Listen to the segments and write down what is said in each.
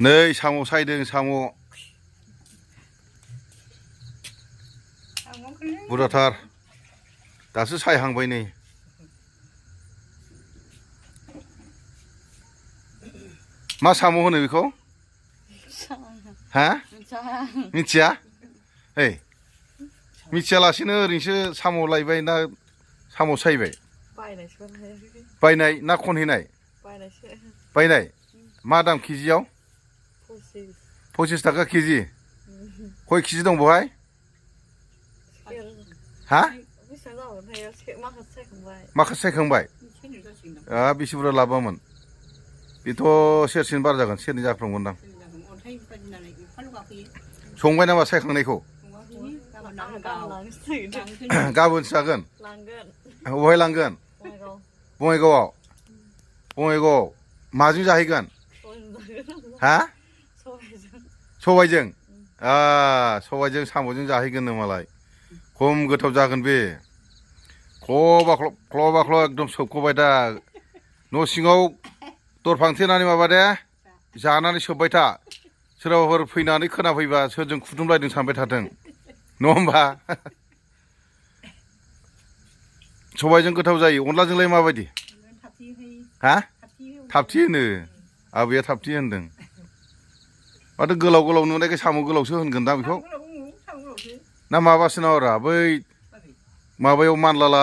नै साम' सायदों साम' बुरजाथार दासो सायहांबाय नै मा साम' होनो बेखौ हा मिथिया ओइ मिथियालासेनो ओरैनोसो साम' लायबाय ना साम' सायबाय बायनाय ना खनहैनाय बायनाय मा दाम केजियाव 25 थाखा केजि खय केजि दं बहाय हा माखासे सायखांबाय बेसे बुरजा लाबोआमोन बेथ' सेरसेनि बारा जागोन सेरनै जाफ्रामगोनदां संबाय नामा सायखांनायखौ गाबोनसो जागोन बहाय लांगोन बङाइगावआव माजों जाहैगोन हा सबायजों सबायजों साम'जों जाहैगोन मालाय खम गोथाव जागोन बे ख्ल'बा ख्ल' एकदम सोबख'बाय दा न' सिङाव दर फांथेनानै माबा दे जानानै सोबबाय था सोरबाफोर फैनानै खोनाफैबा सोरजों खुदुमलायदों सानबाय थाथों नङा होमबा सबायजों गोथाव जायो अनलाजोंलाय माबायदि हा थाबथि होनो आबैया थाबथि होनदों माथो गोलाव गोलाव नुनायखाय साम' गोलावसो होनगोन दा बेखौ ना माबासो नामारा बै माबायाव मानलाला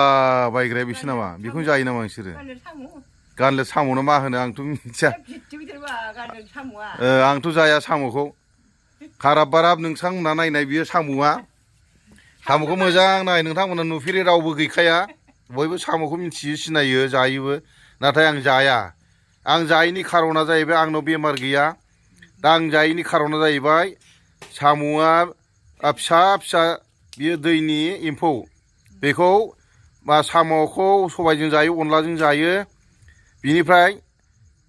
बायग्राया बिसो नामा बेखौनो जायो नामा नोंसोरो गानलेट साम'नो मा होनो आंथ' मिथिया आंथ' जाया साम'खौ खाराब बाराब नोंथांमोनहा नायनाय बियो साम'खौ मोजां नाय नोंथांमोना नुफेरै रावबो गैखाया बयबो साम'खौ मिथियो सिनायो जायोबो नाथाय आं जाया आं जायैनि खार'ना जाहैबाय आंनाव बेमार गैया दा आं जायैनि खार'ना जाहैबाय साम'आ फिसा फिसा बियो दैनि एम्फौ बेखौ साम'खौ सबायजों जायो अनलाजों जायो बिनिफ्राय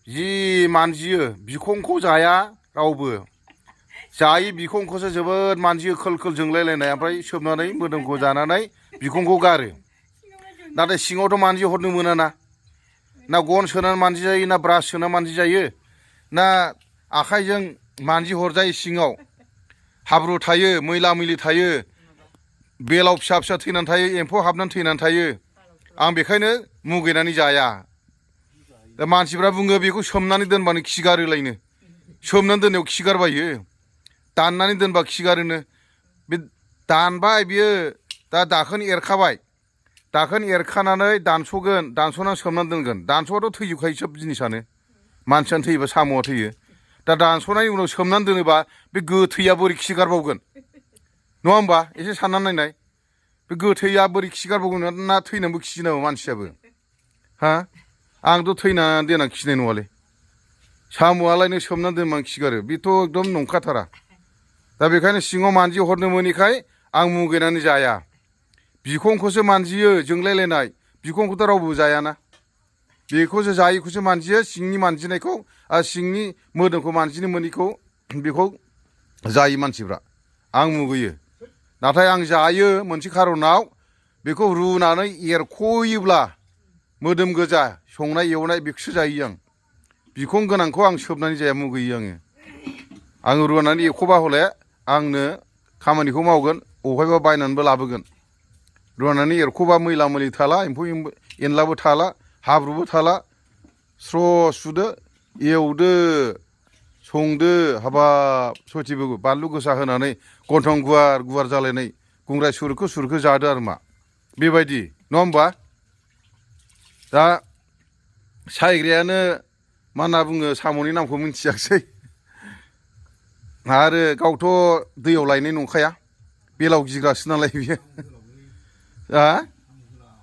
जि मानजियो बिखंखौ जाया रावबो जायो बिखंखौसो जोबोद मानजियो खोल खोल जोंलायलायनाय ओमफ्राय सोबनानै मोदोमखौ जानानै बिखंखौ गारो नाथाय सिङावथ' मानजि हरनो मोना ना गन सोनानै मानजि जायो ना ब्रास सोनानै मानजि जायो ना आखाइजों मानजि हरजायो सिङाव हाब्रु थायो मैला मैलि थायो बेलाव फिसा फिसा थैनानै थायो एम्फौ हाबनानै थैनानै थायो आं बेखायनो मुगैनानै जाया दा मानसिफ्रा बुङो बेखौ सोमनानै दोनबानो खिगारोलायनो सोमनानै दोननायाव खिगारबायो दाननानै दोनबा खिगारोनो बे दानबाय बियो दा दाखोन एरखाबाय दाखोन एरखानानै दानस'नानै सोमनानै दोनगोन दानस'आथ' थैजोबखायो सोब जिनिसानो मानसियानो थैयोबा साम'आ थैयो दा दानस'नायनि उनाव सोमनानै दोनोबा बे गोथैया बोरै खिगारबावगोन नङा होमबा एसे साननानै नायनाय बे गोथैया बोरै खिगारबावगोन ना थैनानैबो खियो नामा मानसियाबो हा आंथ' थैना देनां खिनाय नङालै साम'आलायनो सोमनानै दोनबानो खिगारो बेथ' एकदम नंखाथारा दा बेखायनो सिङाव मानजि हरनो मोनैखाय आं मुगैनानै जाया बिखंखौसो मानजियो जोंलायलायनाय बिखंखौथ' रावबो जायाना बेखौसो जायैखौसो मानजियो सिंनि मानजिनायखौ सिंनि मोदोमखौ मानजिनो मोनैखौ बेखौ जायो मानसिफ्रा आं मुगैयो नाथाय आं जायो मोनसे खार'नाव बेखौ रुनानै एरख'योब्ला मोदोम गोजा संनाय एवनाय बेखौसो जायो आं बिखं गोनांखौ आं सोबनानै जाया मुगैयो आङो रुनानै एरख'बा हले आंनो खामानिखौ मावगोन अबेहायबा बायनानैबो लाबोगोन रुनानै एरख'बा मैला मैलि थाला एम्फौ एनलाबो थाला हाब्रुबो थाला स्र' सुदो एवदो संदो हाबाब सयथिबो बानलु गोसा होनानै गन्थं गुवार गुवार जालायनाय गुंग्राय सुरखो जादो आरो मा बेबायदि नङा होमबा दा सायग्रायानो मा होनना बुङो साम'नि नामखौ मिथियाखिसै आरो गावथ' दैयाव लायनाय नंखाया बेलाव गिग्रासो नालाय बियो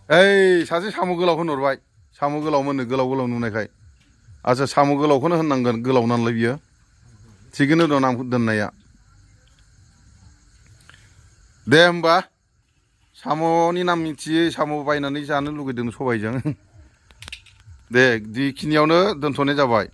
ओइ सासे साम' गोलाव होनहरबाय साम' गोलाव मोननो गोलाव गोलाव नुनायखाय आच्चा साम' गोलावखौनो होननांगोन गोलाव नालाय बियो थिगैनो दं नाम दोननाया दे होमबा साम'नि नाम मिथियै साम' बायनानै जानो लुगैदों सबायजों दे बेखिनियावनो दोनथ'नाय जाबाय